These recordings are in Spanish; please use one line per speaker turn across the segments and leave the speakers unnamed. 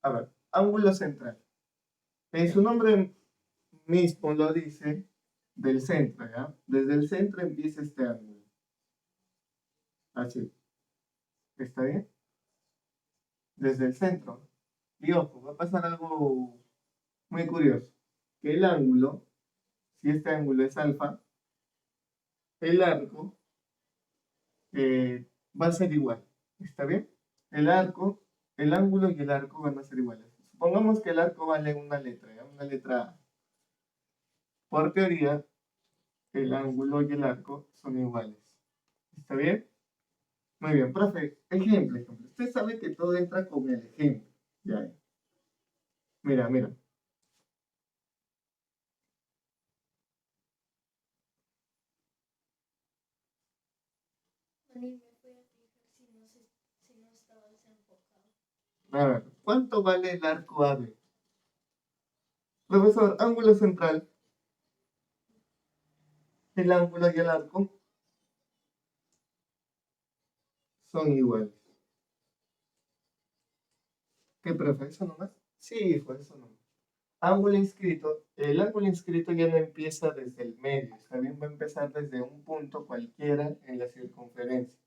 A ver, ángulo central. En su nombre mismo lo dice del centro, ¿ya? Desde el centro empieza este ángulo. Así. ¿Está bien? Desde el centro. Y ojo, va a pasar algo muy curioso. Que el ángulo, si este ángulo es alfa, el arco va a ser igual. ¿Está bien? El arco, el ángulo y el arco van a ser iguales. Supongamos que el arco vale una letra, ¿ya? Una letra A. Por teoría, el ángulo y el arco son iguales. ¿Está bien? Muy bien, profe. Ejemplo. Usted sabe que todo entra con el ejemplo. Ya. Mira, mira. A ver, ¿cuánto vale el arco AB? Profesor, ángulo central, el ángulo y el arco son iguales. ¿Qué, profe? ¿Eso nomás? Sí, fue eso nomás. Ángulo inscrito, el ángulo inscrito ya no empieza desde el medio, está bien, va a empezar desde un punto cualquiera en la circunferencia.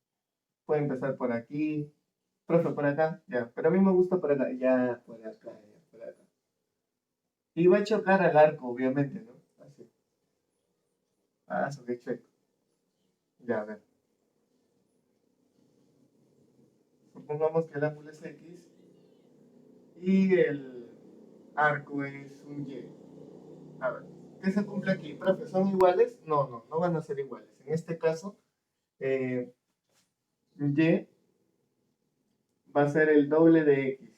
Puede empezar por aquí, profe, por acá, ya, pero a mí me gusta por acá, ya, por acá, ya, por acá. Y va a chocar al arco, obviamente, ¿no? Así. Ah, eso que checo. Ya, a ver. Supongamos que el ángulo es X y el arco es un Y. A ver, ¿qué se cumple aquí? Profe, ¿son iguales? No, no, no van a ser iguales. En este caso, eh, Y va a ser el doble de X.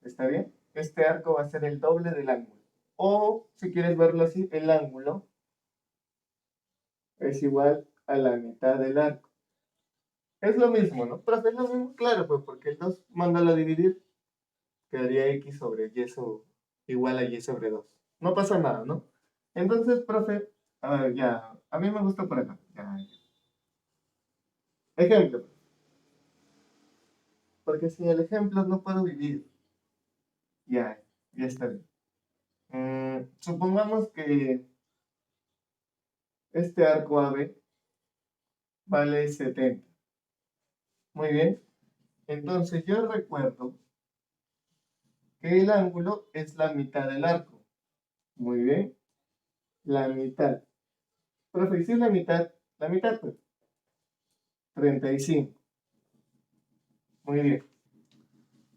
¿Está bien? Este arco va a ser el doble del ángulo. O, si quieres verlo así, el ángulo es igual a la mitad del arco. Es lo mismo, ¿no? Profe, es lo mismo, claro, pues porque el 2, mándalo a dividir, quedaría X sobre Y igual a Y sobre 2. No pasa nada, ¿no? Entonces, profe, a ver, ya, a mí me gusta por acá. Ya, ya. Ejemplo, porque sin el ejemplo no puedo vivir. Ya, ya está bien. Supongamos que este arco AB vale 70. Muy bien. Entonces yo recuerdo que el ángulo es la mitad del arco. Muy bien. La mitad. Profe, si es la mitad, pues 35. Muy bien.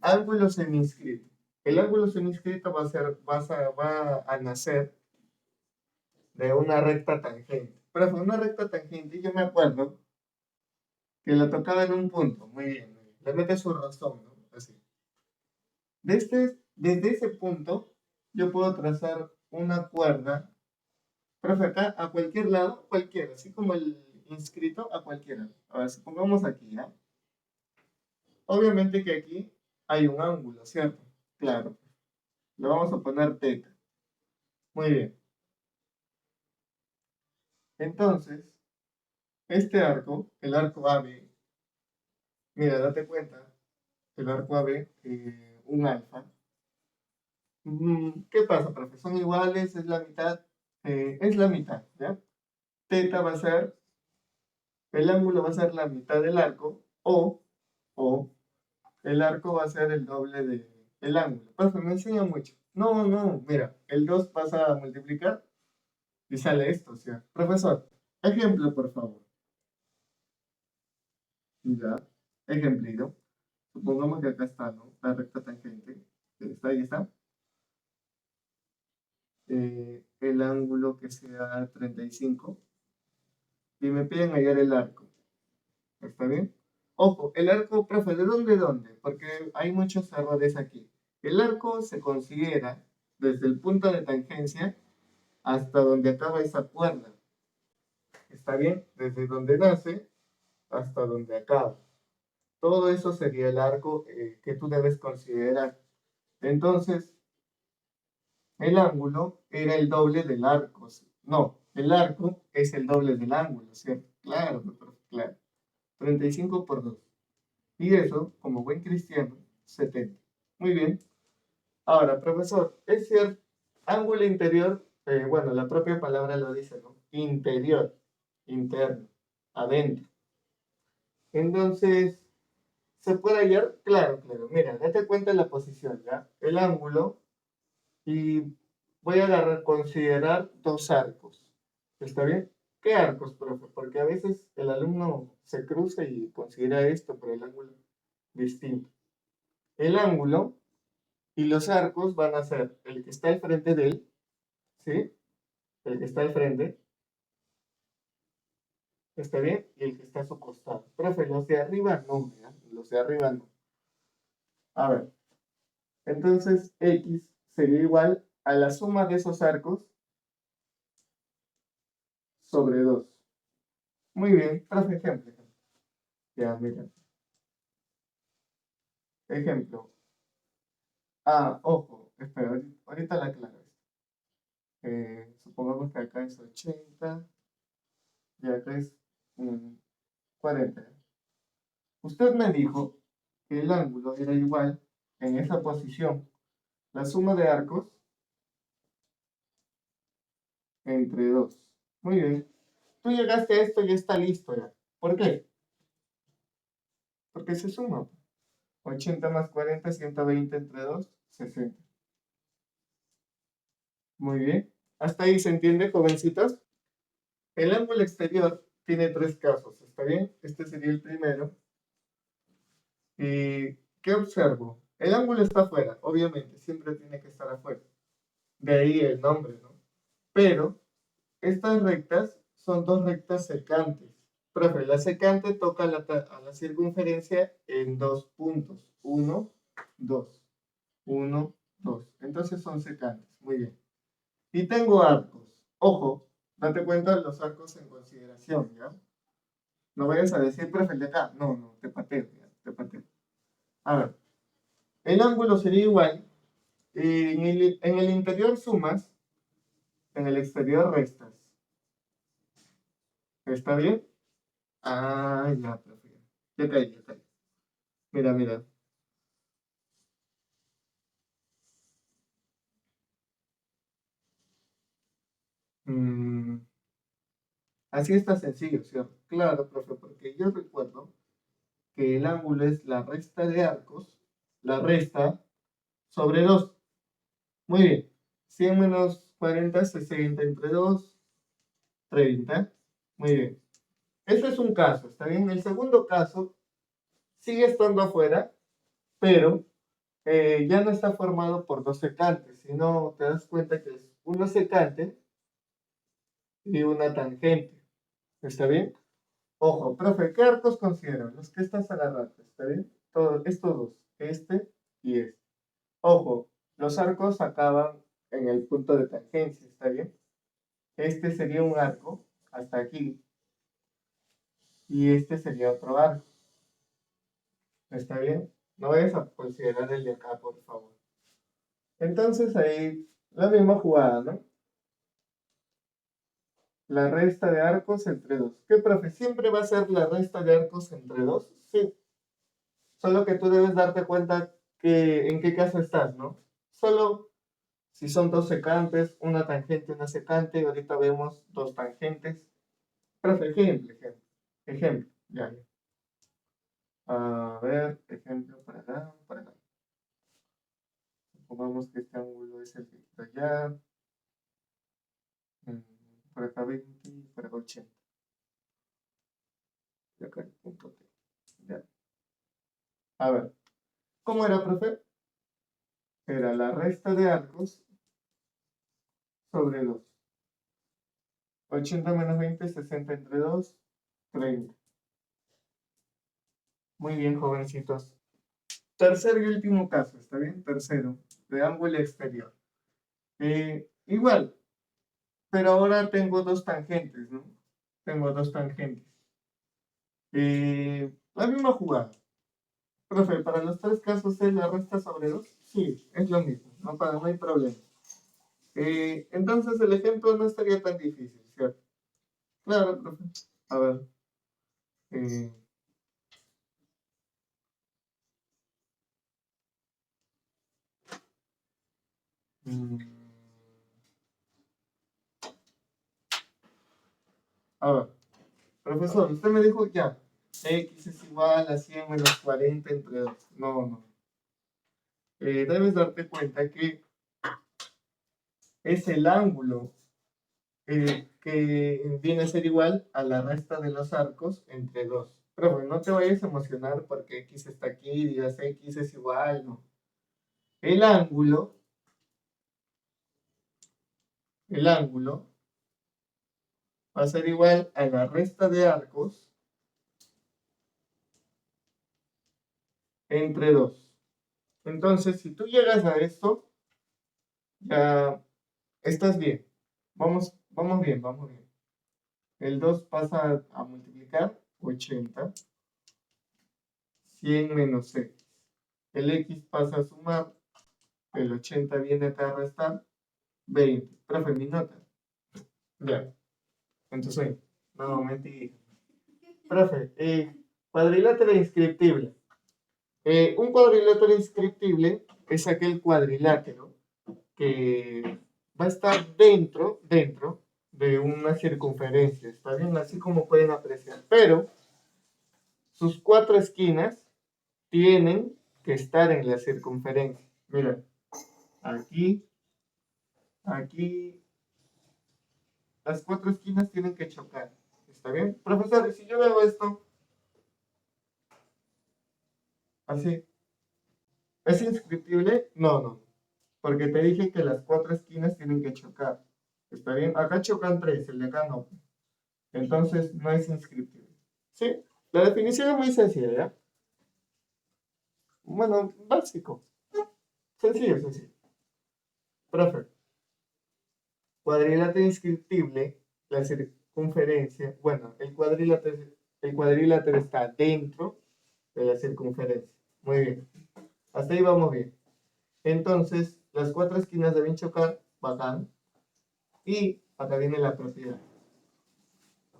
Ángulo seminscrito. El ángulo seminscrito va a nacer de una recta tangente. Profe, una recta tangente, yo me acuerdo que lo tocaba en un punto. Muy bien, muy bien. Le mete su razón, ¿no? Así. Desde ese punto, yo puedo trazar una cuerda, profe, acá a cualquier lado, cualquiera, así como el inscrito a cualquiera. A ver, supongamos aquí, ¿ya? Obviamente que aquí hay un ángulo, ¿cierto? Claro. Le vamos a poner teta. Muy bien. Entonces, este arco, el arco AB, mira, date cuenta, el arco AB, un alfa. ¿Qué pasa, profe? ¿Son iguales? ¿Es la mitad? Es la mitad, ¿ya? Teta va a ser, el ángulo va a ser la mitad del arco, o el arco va a ser el doble del ángulo. Profe, me enseña mucho. No, no, mira, el 2 pasa a multiplicar y sale esto, o sea. Profesor, ejemplo, por favor. Ya, ejemplito. Supongamos que acá está, ¿no? La recta tangente. Está, ahí está. El ángulo que sea 35. Y me piden hallar el arco. ¿Está bien? Ojo, el arco, profe, ¿de dónde? Porque hay muchos errores aquí. El arco se considera desde el punto de tangencia hasta donde acaba esa cuerda. ¿Está bien? Desde donde nace hasta donde acaba. Todo eso sería el arco que tú debes considerar. Entonces, el ángulo era el doble del arco. No, el arco es el doble del ángulo, ¿cierto? Claro, profe, claro. 35 por 2. Y eso, como buen cristiano, 70. Muy bien. Ahora, profesor, es cierto, ángulo interior, bueno, la propia palabra lo dice, ¿no? Interior, interno, adentro. Entonces, ¿se puede hallar? Claro, claro. Mira, date cuenta de la posición, ¿ya? El ángulo y voy a considerar dos arcos. ¿Está bien? ¿Qué arcos, profe? Porque a veces el alumno se cruza y considera esto, pero el ángulo distinto. El ángulo y los arcos van a ser el que está al frente de él, ¿sí? El que está al frente, ¿está bien? Y el que está a su costado. Profe, los de arriba no, ¿ya? Los de arriba no. A ver, entonces X sería igual a la suma de esos arcos sobre 2. Muy bien, profe, ejemplo. Ya, mira. Ejemplo. Ah, ojo, espera, ahorita la aclaro. Supongamos que acá es 80 y acá es 40. Usted me dijo que el ángulo era igual en esa posición. La suma de arcos entre 2. Muy bien. Tú llegaste a esto y está listo ya. ¿Por qué? Porque se suma. 80 más 40, 120 entre 2, 60. Muy bien. ¿Hasta ahí se entiende, jovencitos? El ángulo exterior tiene tres casos, ¿está bien? Este sería el primero. ¿Y qué observo? El ángulo está afuera, obviamente, siempre tiene que estar afuera. De ahí el nombre, ¿no? Pero estas rectas son dos rectas secantes. Profe, la secante toca a la circunferencia en dos puntos. Uno, dos. Uno, dos. Entonces son secantes. Muy bien. Y tengo arcos. Ojo, date cuenta de los arcos en consideración, ¿ya? No vayas a decir, profe, el de acá. No, no, te pateo, ¿ya? Te pateo. A ver, el ángulo sería igual. En el interior sumas, en el exterior restas. ¿Está bien? Ah, ya, profe. Ya caí, ya caí. Mira, mira. Mm, así está sencillo, ¿cierto? Claro, profe, porque yo recuerdo que el ángulo es la resta de arcos, la resta sobre 2. Muy bien. 100 menos 40, 60 entre 2, 30. Muy bien. Ese es un caso, ¿está bien? El segundo caso sigue estando afuera, pero ya no está formado por dos secantes, sino te das cuenta que es una secante y una tangente. ¿Está bien? Ojo, profe, ¿qué arcos considero? Los que estás agarrando, ¿está bien? Estos dos, este y este. Ojo, los arcos acaban en el punto de tangencia, ¿está bien? Este sería un arco hasta aquí y este sería otro arco. ¿Está bien? No vayas a considerar el de acá, por favor. Entonces ahí la misma jugada, ¿no? La resta de arcos entre 2. ¿Qué, profe? ¿Siempre va a ser la resta de arcos entre 2? Sí. Solo que tú debes darte cuenta que en qué caso estás, ¿no? Solo si son dos secantes, una tangente, una secante, ahorita vemos dos tangentes. Profe, ejemplo, ejemplo. Ejemplo, ya, ya. A ver, ejemplo para acá, para acá. Supongamos que este ángulo es el que está allá. mm, Por acá 20 y por acá 80. Y acá el punto T. Ya. A ver, ¿cómo era, profe? Era la resta de arcos sobre 2. 80 menos 20, 60 entre 2, 30. Muy bien, jovencitos. Tercer y último caso, ¿está bien? Tercero, de ángulo exterior. Igual, pero ahora tengo dos tangentes, ¿no? Tengo dos tangentes. La misma jugada. Profe, ¿para los tres casos es la resta sobre 2? Sí, es lo mismo, no hay problema. Entonces el ejemplo no estaría tan difícil, ¿cierto? Claro, profe. A ver. eh, Mm. A ver, profesor, usted me dijo ya, x es igual a 100 menos 40 entre 2. No, no. Debes darte cuenta que es el ángulo que viene a ser igual a la resta de los arcos entre 2. Pero bueno, no te vayas a emocionar porque x está aquí y digas x es igual, no. El ángulo va a ser igual a la resta de arcos entre 2. Entonces, si tú llegas a esto, ya estás bien. Vamos bien, vamos bien. El 2 pasa a multiplicar 80. 100 menos x. El x pasa a sumar. El 80 viene acá a restar. 20. Profe, mi nota. Ya. Entonces, no, mentira. Profe, cuadrilátero inscriptible. Un cuadrilátero inscriptible es aquel cuadrilátero que va a estar dentro de una circunferencia. ¿Está bien? Así como pueden apreciar. Pero sus 4 esquinas tienen que estar en la circunferencia. Mira, aquí, aquí, las 4 esquinas tienen que chocar. ¿Está bien? Profesor, ¿y si yo veo esto así? ¿Es inscriptible? No, no. Porque te dije que las 4 esquinas tienen que chocar. ¿Está bien? Acá chocan 3, el de acá no. Entonces no es inscriptible. ¿Sí? La definición es muy sencilla, ¿ya? Bueno, básico. Sencillo, sencillo. Profe, cuadrilátero inscriptible, la circunferencia, bueno, el cuadrilátero está dentro de la circunferencia. Muy bien. Hasta ahí vamos bien. Entonces, las 4 esquinas deben chocar, bacán. Y acá viene la propiedad.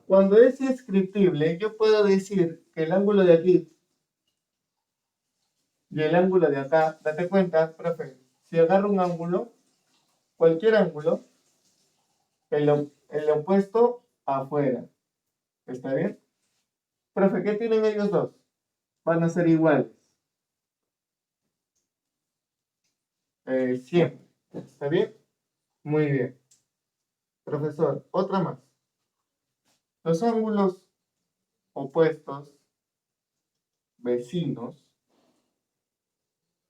Cuando es inscriptible, yo puedo decir que el ángulo de aquí y el ángulo de acá, date cuenta, profe, si agarro un ángulo, cualquier ángulo, el opuesto afuera. ¿Está bien? Profe, ¿qué tienen ellos dos? Van a ser iguales. Siempre. ¿Está bien? Muy bien. Profesor, otra más. Los ángulos opuestos, vecinos,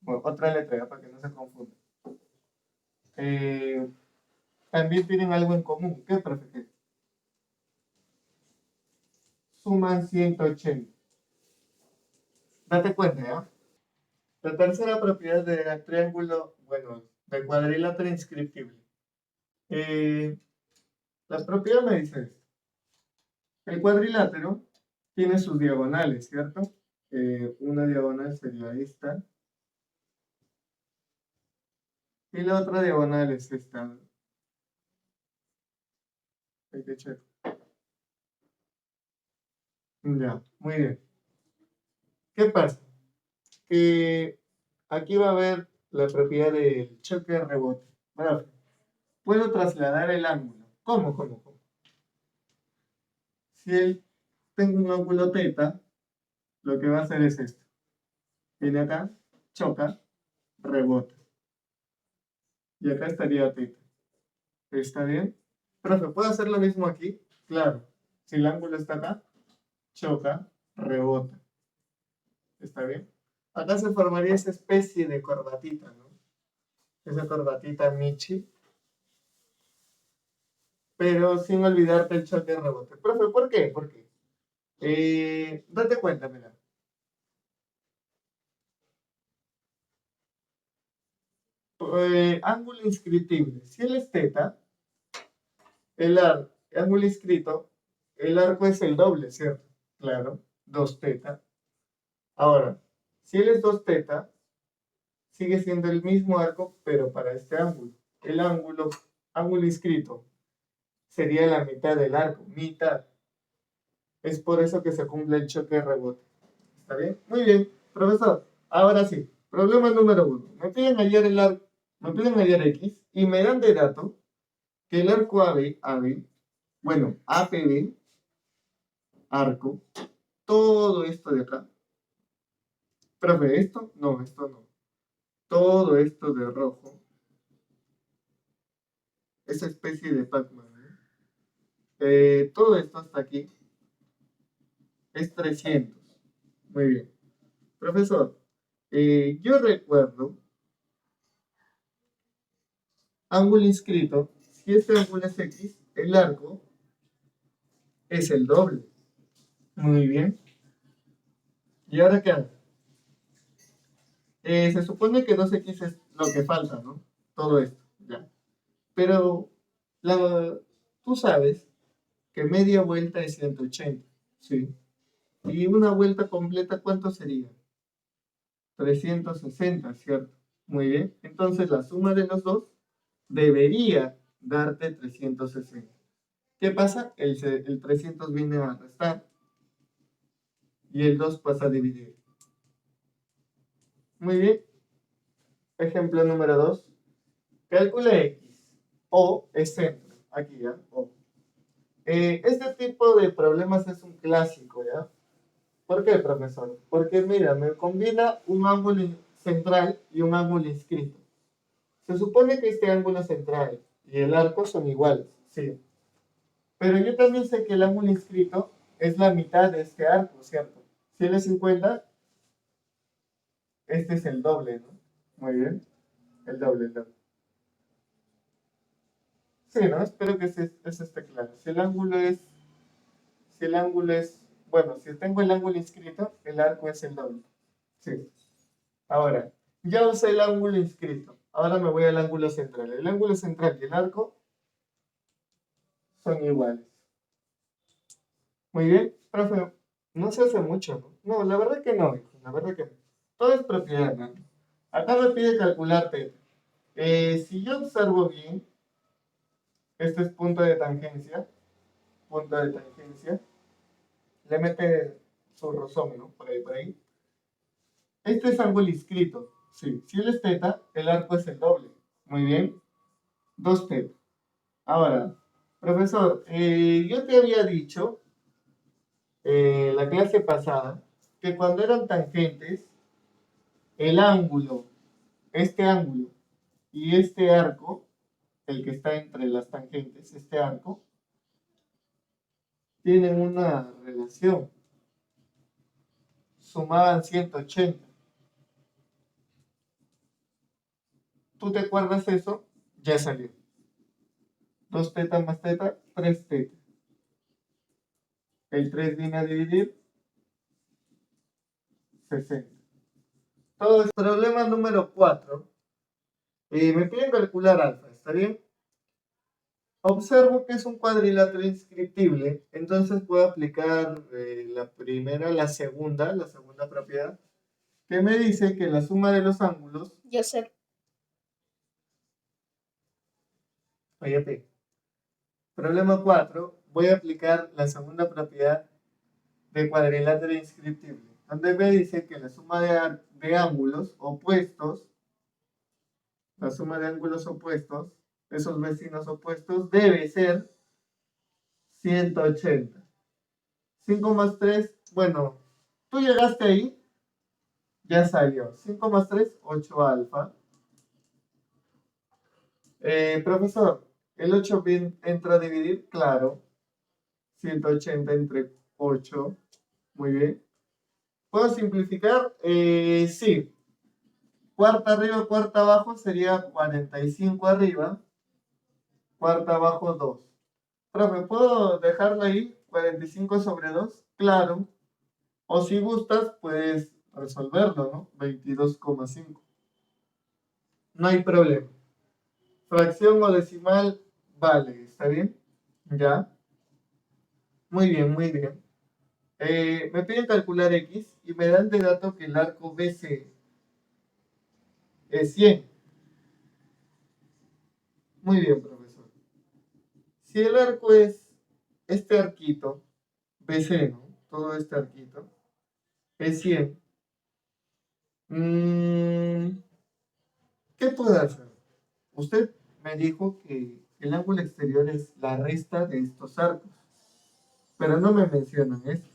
bueno, otra letra ya, para que no se confunda. Eh, también tienen algo en común. ¿Qué, profe? Suman 180. Date cuenta, ¿ya? La tercera propiedad del triángulo, bueno, del cuadrilátero inscriptible. Eh, la propiedad me dice esto. El cuadrilátero tiene sus diagonales, ¿cierto? Una diagonal sería esta. Y la otra diagonal es esta. Hay que checar. Ya, muy bien. ¿Qué pasa? Que aquí va a haber la propiedad del choque de rebote. ¿Verdad? Puedo trasladar el ángulo. ¿Cómo? Si tengo un ángulo θ, lo que va a hacer es esto. Viene acá, choca, rebota. Y acá estaría θ. ¿Está bien? Profe, ¿puedo hacer lo mismo aquí? Claro. Si el ángulo está acá, choca, rebota. ¿Está bien? Acá se formaría esa especie de corbatita, ¿no? Esa corbatita Michi, pero sin olvidarte el choque de rebote. Profe, ¿por qué? ¿Por qué? Date cuenta, mira. Ángulo inscriptible. Si él es θ, ángulo inscrito, el arco es el doble, ¿cierto? Claro, 2θ. Ahora, si él es 2θ, sigue siendo el mismo arco, pero para este ángulo. El ángulo inscrito, sería la mitad del arco, mitad. Es por eso que se cumple el choque de rebote. ¿Está bien? Muy bien, profesor. Ahora sí, problema número 1. Me piden hallar el arco. Me piden hallar X y me dan de dato que el arco AB, bueno, APB, arco, todo esto de acá. Profe, ¿esto? No, esto no. Todo esto de rojo, esa especie de Pac-Man, todo esto hasta aquí es 300. Muy bien. Profesor, yo recuerdo, ángulo inscrito, si este ángulo es X, el arco es el doble. Muy bien. ¿Y ahora qué hago? Se supone que 2x es lo que falta, ¿no? Todo esto, ya. Pero tú sabes que media vuelta es 180, ¿sí? Y una vuelta completa, ¿cuánto sería? 360, ¿cierto? Muy bien. Entonces la suma de los dos debería darte 360. ¿Qué pasa? El 300 viene a restar y el 2 pasa a dividir. Muy bien. Ejemplo número 2. Calcula X. O es centro. Aquí ya. O. Este tipo de problemas es un clásico, ¿ya? ¿Por qué, profesor? Porque mira, me combina un ángulo central y un ángulo inscrito. Se supone que este ángulo central y el arco son iguales, sí. Pero yo también sé que el ángulo inscrito es la mitad de este arco, ¿cierto? Si él es 50, este es el doble, ¿no? Muy bien. El doble, el doble. Sí, ¿no? Espero que eso esté claro. Si el ángulo es, bueno, si tengo el ángulo inscrito, el arco es el doble. Sí. Ahora, ya usé el ángulo inscrito. Ahora me voy al ángulo central. El ángulo central y el arco son iguales. Muy bien, profe, no se hace mucho, ¿no? No, la verdad que no, hijo, la verdad que no. Todo es propiedad, ¿no? Acá me pide calcular θ. Si yo observo bien, este es punto de tangencia, le mete su rozón, ¿no? Por ahí, por ahí. Este es ángulo inscrito, sí. Si él es θ, el arco es el doble. Muy bien, 2θ. Ahora, profesor, yo te había dicho la clase pasada que cuando eran tangentes, el ángulo, este ángulo y este arco, el que está entre las tangentes, este arco, tienen una relación. Sumaban 180. ¿Tú te acuerdas eso? Ya salió. 2θ más θ, 3θ. El 3 viene a dividir 60. Todo es problema número 4. Me piden calcular alfa, ¿está bien? Observo que es un cuadrilátero inscriptible, entonces puedo aplicar la segunda propiedad, que me dice que la suma de los ángulos,
Yo sé.
fíjate, problema 4, voy a aplicar la segunda propiedad de cuadrilátero inscriptible, donde me dice que de ángulos opuestos, la suma de ángulos opuestos, esos vecinos opuestos, debe ser 180. 5 más 3, bueno, tú llegaste ahí, ya salió. 5 más 3, 8 alfa. Profesor, ¿el 8 entra a dividir? Claro. 180 entre 8. Muy bien. ¿Puedo simplificar? Sí. Cuarta arriba, cuarta abajo sería 45 arriba. Cuarta abajo, 2. Profe, ¿puedo dejarlo ahí? 45 sobre 2. Claro. O si gustas, puedes resolverlo, ¿no? 22,5. No hay problema. Fracción o decimal, vale, ¿está bien? Ya. Muy bien, muy bien. Me piden calcular X y me dan de dato que el arco BC es 100. Muy bien, profesor. Si el arco es este arquito, BC, ¿no? Todo este arquito, es 100. ¿Qué puedo hacer? Usted me dijo que el ángulo exterior es la resta de estos arcos, pero no me mencionan eso.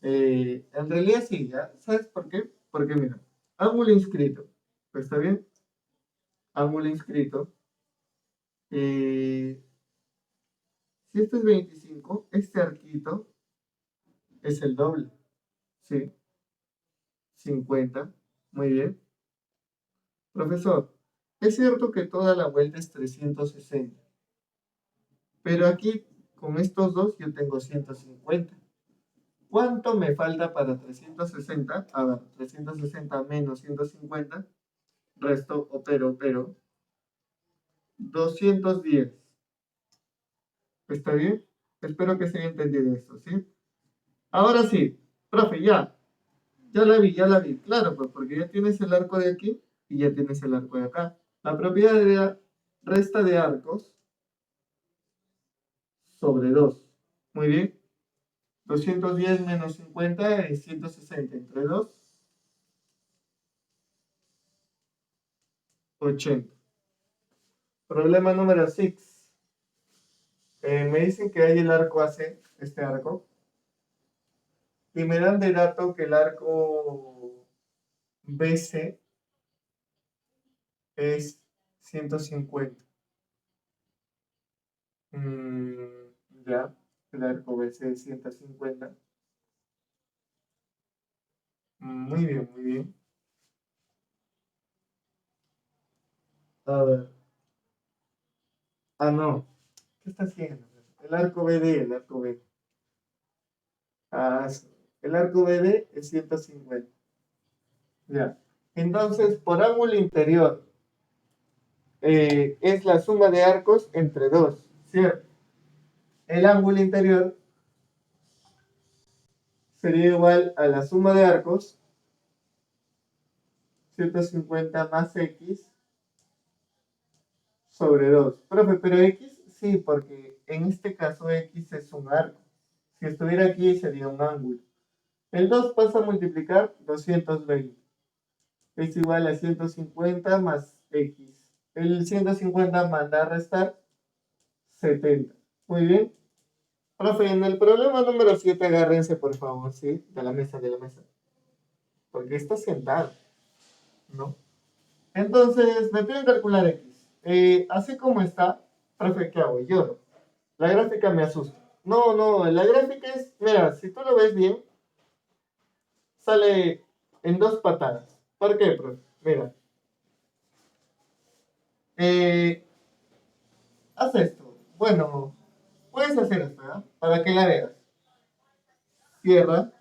En realidad sí, ¿ya? ¿Sabes por qué? Porque mira, ángulo inscrito, pues está bien, ángulo inscrito. Si este es 25, este arquito es el doble, ¿sí? 50, muy bien. Profesor, es cierto que toda la vuelta es 360, pero aquí con estos dos yo tengo 150. ¿Cuánto me falta para 360? A ver, 360 menos 150, resto, pero, 210. ¿Está bien? Espero que se haya entendido esto, ¿sí? Ahora sí, profe, ya la vi. Claro, pues porque ya tienes el arco de aquí y ya tienes el arco de acá. La propiedad de la resta de arcos sobre 2. Muy bien. 210 menos 50 es 160 entre 2, 80. Problema número 6. Me dicen que hay el arco AC, este arco, y me dan de dato que el arco BC es 150. Ya, el arco BC es 150. Muy bien, muy bien. A ver. Ah, no. ¿Qué está haciendo? El arco BD, el arco B. Ah, sí. El arco BD es 150. Ya. Entonces, por ángulo interior, es la suma de arcos entre dos, ¿cierto? El ángulo interior sería igual a la suma de arcos, 150 más X sobre 2. Profe, pero X sí, porque en este caso X es un arco. Si estuviera aquí sería un ángulo. El 2 pasa a multiplicar 220. Es igual a 150 más X. El 150 manda a restar 70. Muy bien. Profe, en el problema número 7 agárrense por favor, ¿sí? De la mesa, de la mesa. Porque está sentado, ¿no? Entonces, me piden calcular X. Así como está, profe, ¿qué hago? Lloro. La gráfica me asusta. No, no, la gráfica es, mira, si tú lo ves bien, sale en dos patadas. ¿Por qué, profe? Mira, eh, haz esto. Bueno, puedes hacer esto, ¿verdad? Para que la veas. Cierra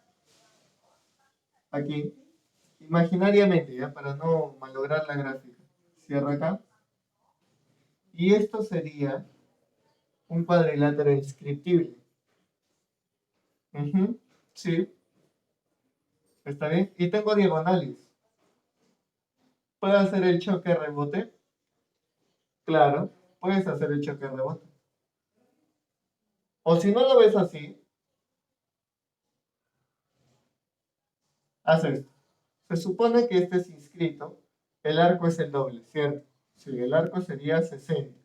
aquí, imaginariamente, ¿ya? Para no malograr la gráfica. Cierra acá. Y esto sería un cuadrilátero inscriptible. Sí, está bien. Y tengo diagonales. ¿Puedo hacer el choque rebote? Claro, puedes hacer el choque rebote. O si no lo ves así, haz esto. Se supone que este es inscrito, el arco es el doble, ¿cierto? Sí, el arco sería 60.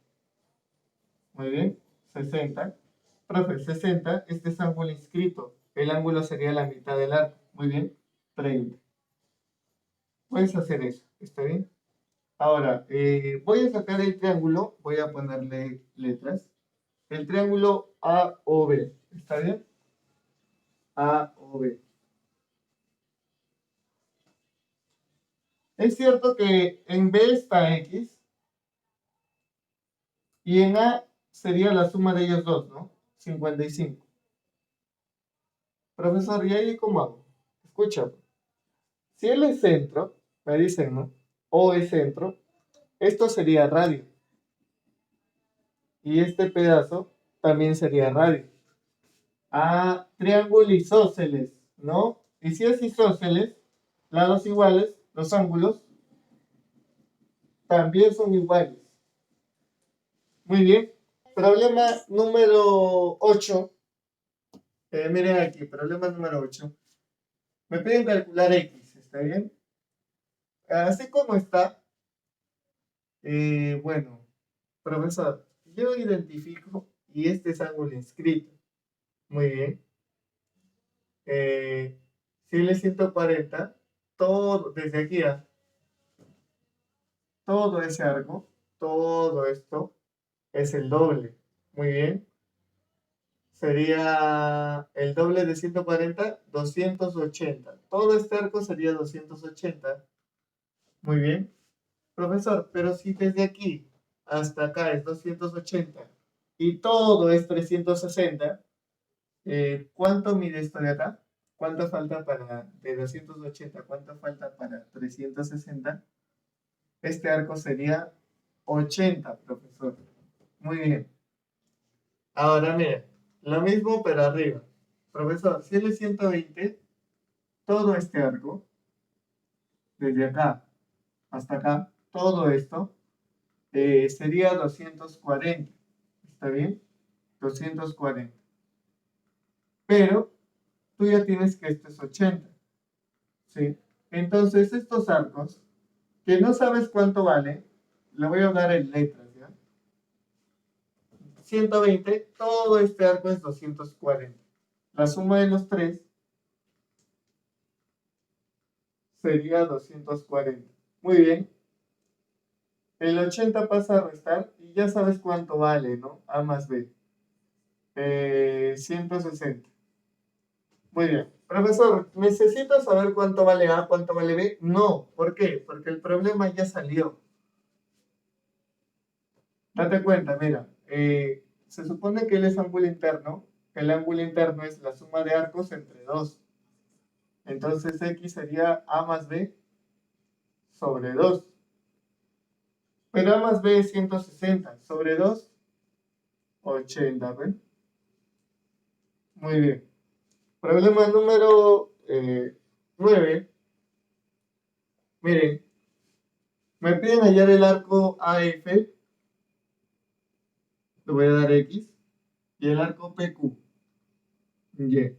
Muy bien, 60. Profe, 60, este es ángulo inscrito. El ángulo sería la mitad del arco. Muy bien, 30. Puedes hacer eso, ¿está bien? Ahora, voy a sacar el triángulo, voy a ponerle letras. El triángulo AOB, ¿está bien? AOB. Es cierto que en B está X y en A sería la suma de ellos dos, ¿no? 55. Profesor, ¿y ahí cómo hago? Escucha, si él es centro, me dicen, ¿no? O es centro, esto sería radio. Y este pedazo también sería radio. Ah, triángulo isósceles, ¿no? Y si es isósceles, lados iguales, los ángulos también son iguales. Muy bien. Problema número 8. Miren aquí, problema número 8. Me piden calcular X, ¿está bien? Así como está, Bueno, profesor, yo identifico y este es ángulo inscrito. Muy bien. Si él es 140, todo, desde aquí a todo ese arco, todo esto es el doble. Muy bien. Sería el doble de 140, 280. Todo este arco sería 280. Muy bien. Profesor, pero si desde aquí hasta acá es 280 y todo es 360, ¿cuánto mide esto de acá? ¿Cuánto falta para de 280? ¿Cuánto falta para 360? Este arco sería 80, profesor. Muy bien. Ahora mira, lo mismo pero arriba. Profesor, si él es 120, todo este arco, desde acá hasta acá, todo esto, sería 240. ¿Está bien? 240. Pero tú ya tienes que esto es 80. ¿Sí? Entonces, estos arcos, que no sabes cuánto vale, le voy a dar en letras, ¿ya? 120, todo este arco es 240. La suma de los tres sería 240. Muy bien. El 80 pasa a restar y ya sabes cuánto vale, ¿no? A más B. 160. Muy bien. Profesor, ¿necesito saber cuánto vale A, cuánto vale B? No. ¿Por qué? Porque el problema ya salió. Date cuenta, mira. Se supone que él es ángulo interno. El ángulo interno es la suma de arcos entre dos. Entonces X sería A más B sobre 2. Pero A más B es 160. Sobre 2, 80. ¿Ven? Muy bien. Problema número 9. Miren, me piden hallar el arco AF, le voy a dar X, y el arco PQ, Y.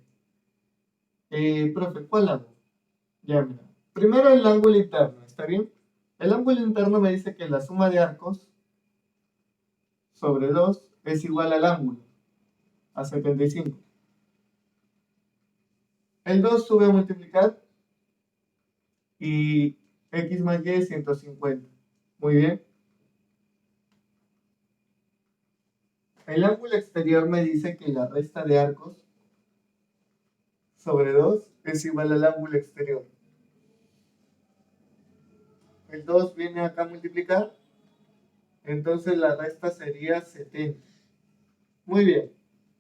Profe, ¿cuál hago? Ya, mira. Primero el ángulo interno, ¿está bien? El ángulo interno me dice que la suma de arcos sobre 2 es igual al ángulo, a 75. El 2 sube a multiplicar y X más Y es 150. Muy bien. El ángulo exterior me dice que la resta de arcos sobre 2 es igual al ángulo exterior. El 2 viene acá a multiplicar, entonces la resta sería 70. Muy bien.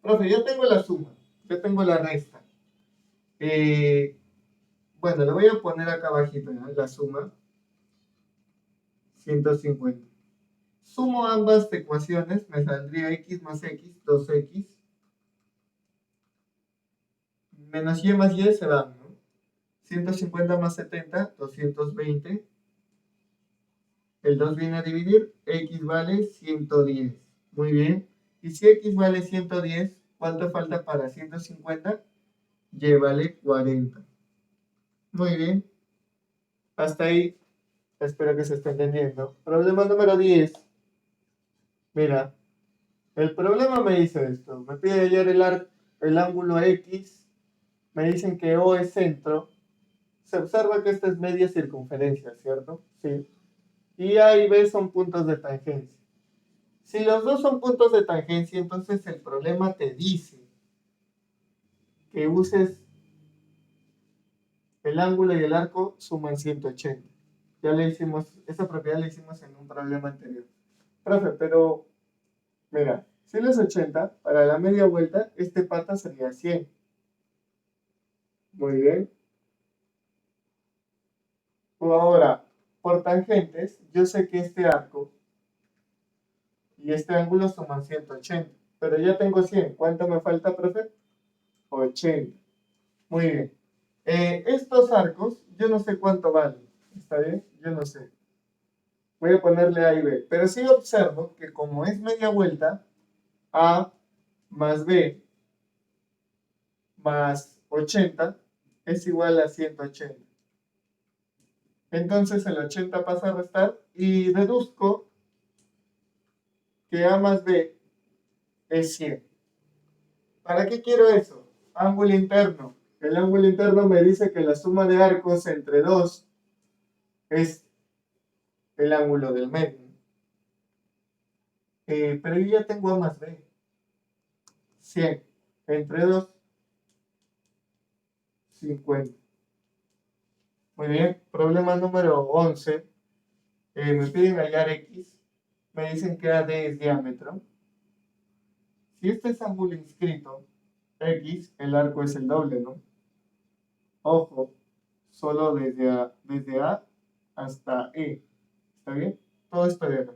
Profe, yo tengo la suma, yo tengo la resta. Bueno, le voy a poner acá abajito, ¿no? La suma, 150. Sumo ambas ecuaciones, me saldría x más x, 2x, menos y más y se van, ¿no? 150 más 70, 220. El 2 viene a dividir, x vale 110. Muy bien. Y si x vale 110, ¿cuánto falta para 150? Y vale 40. Muy bien. Hasta ahí, espero que se esté entendiendo. Problema número 10. Mira, el problema me dice esto. Me pide hallar el ángulo X. Me dicen que O es centro. Se observa que esta es media circunferencia, ¿cierto? Sí. Y A y B son puntos de tangencia. Si los dos son puntos de tangencia, entonces el problema te dice que uses el ángulo y el arco suman 180. Ya le hicimos, esa propiedad la hicimos en un problema anterior. Profe, pero mira, si él es 80, para la media vuelta, este pata sería 100. Muy bien. O ahora, por tangentes, yo sé que este arco y este ángulo suman 180. Pero ya tengo 100. ¿Cuánto me falta, profe? 80. Muy bien. Estos arcos, yo no sé cuánto valen. ¿Está bien? Yo no sé. Voy a ponerle A y B. Pero sí observo que como es media vuelta, A más B más 80 es igual a 180. Entonces el 80 pasa a restar y deduzco que A más B es 100. ¿Para qué quiero eso? Ángulo interno. El ángulo interno me dice que la suma de arcos entre dos es el ángulo del medio. Pero yo ya tengo A más B. 100. Entre 2, 50. Muy bien. Problema número 11. Me piden hallar X. Me dicen que AD es diámetro. Si este es ángulo inscrito, X, el arco es el doble, ¿no? Ojo, solo desde A hasta E. ¿Está bien? Todo esto de acá.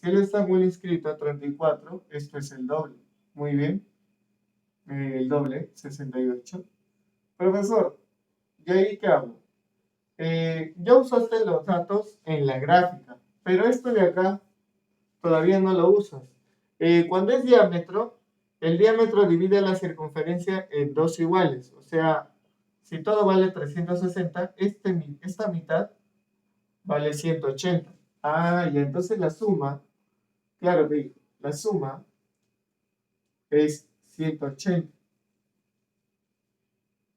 Si él está ángulo inscrito a 34, esto es el doble. Muy bien. El doble, 68. Profesor, ¿y ahí qué hago? Ya usaste los datos en la gráfica, pero esto de acá todavía no lo usas. Cuando es diámetro, el diámetro divide la circunferencia en dos iguales. O sea, si todo vale 360, esta mitad vale 180. Ah, y entonces la suma, claro, la suma es 180.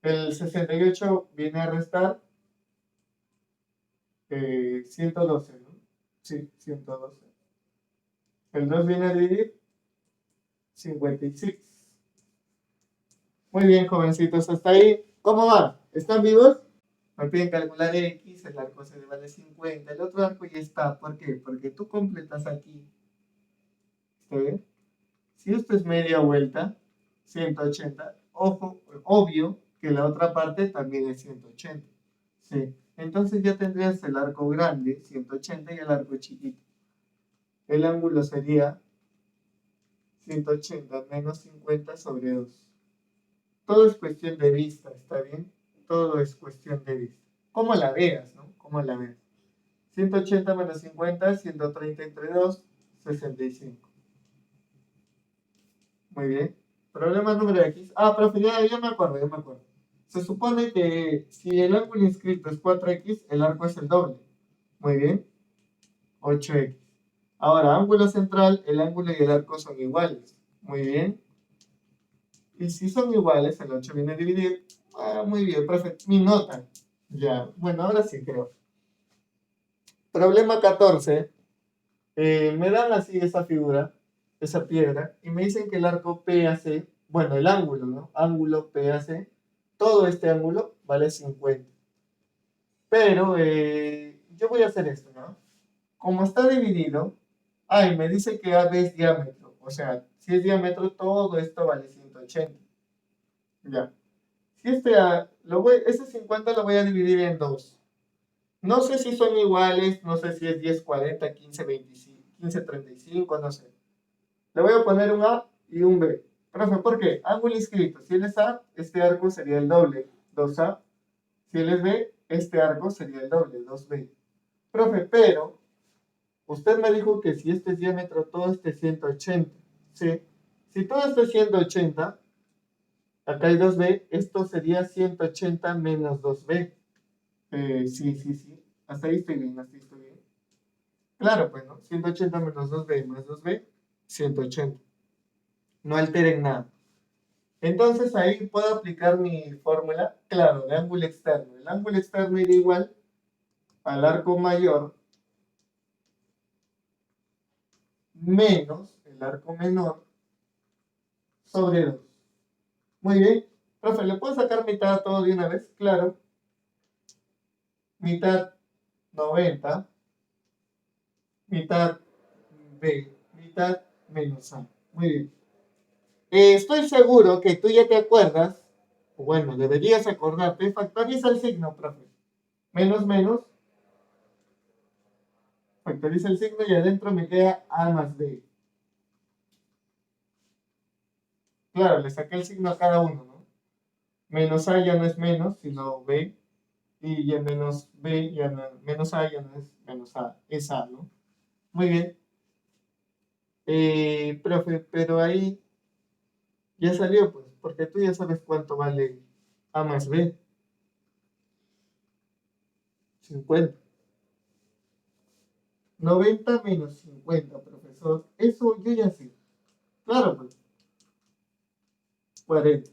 El 68 viene a restar 112, ¿no? Sí, 112. El 2 viene a dividir 56. Muy bien, jovencitos, hasta ahí. ¿Cómo va? ¿Están vivos? Me piden calcular X, el arco se le vale 50, el otro arco ya está. ¿Por qué? Porque tú completas aquí. ¿Está bien? Si esto es media vuelta, 180, ojo, obvio que la otra parte también es 180. Sí. Entonces ya tendrías el arco grande, 180, y el arco chiquito. El ángulo sería 180 menos 50 sobre 2. Todo es cuestión de vista, ¿está bien? Todo es cuestión de vista. ¿Cómo la veas, no? ¿Cómo la veas? 180 menos 50, 130 entre 2, 65. Muy bien. Problema número X. Ah, profe, ya me acuerdo, ya me acuerdo. Se supone que si el ángulo inscrito es 4x, el arco es el doble. Muy bien. 8x. Ahora, ángulo central, el ángulo y el arco son iguales. Muy bien. Y si son iguales, el 8 viene a dividir. Ah, muy bien, profe. Mi nota. Ya. Bueno, ahora sí creo. Problema 14. Me dan así esa figura, esa piedra, y me dicen que el arco PAC, bueno, el ángulo, ¿no? Ángulo PAC, todo este ángulo vale 50. Pero yo voy a hacer esto, ¿no? Como está dividido, me dice que AB es diámetro. O sea, si es diámetro, todo esto vale 180. Ya. Si ese 50 lo voy a dividir en dos. No sé si son iguales, no sé si es 10, 40, 15, 25, 15, 35, no sé. Le voy a poner un A y un B. Profe, ¿por qué? Ángulo inscrito. Si él es A, este arco sería el doble, 2A. Si él es B, este arco sería el doble, 2B. Profe, pero usted me dijo que si este es diámetro, todo este 180. ¿Sí? Si todo esto es 180, acá hay 2B, esto sería 180 menos 2B. Sí. Hasta ahí estoy bien, hasta ahí estoy bien. Claro, pues, ¿no? 180 menos 2B más 2B, 180. No alteren nada. Entonces ahí puedo aplicar mi fórmula, claro, de ángulo externo. El ángulo externo irá igual al arco mayor menos el arco menor sobre 2. Muy bien. Profe, ¿le puedo sacar mitad a todo de una vez? Claro. Mitad 90, mitad B, mitad menos A. Muy bien. Estoy seguro que tú ya te acuerdas, o bueno, deberías acordarte, factoriza el signo, profe. Menos, menos, factoriza el signo y adentro me queda A más B. Claro, le saqué el signo a cada uno, ¿no? Menos A ya no es menos, sino B. Y ya menos B, ya no, menos A ya no es menos A, es A, ¿no? Muy bien. Profe, pero ahí ya salió, pues, porque tú ya sabes cuánto vale A más B. 50. 90 menos 50, profesor. eso yo ya sé. Claro, pues. 40.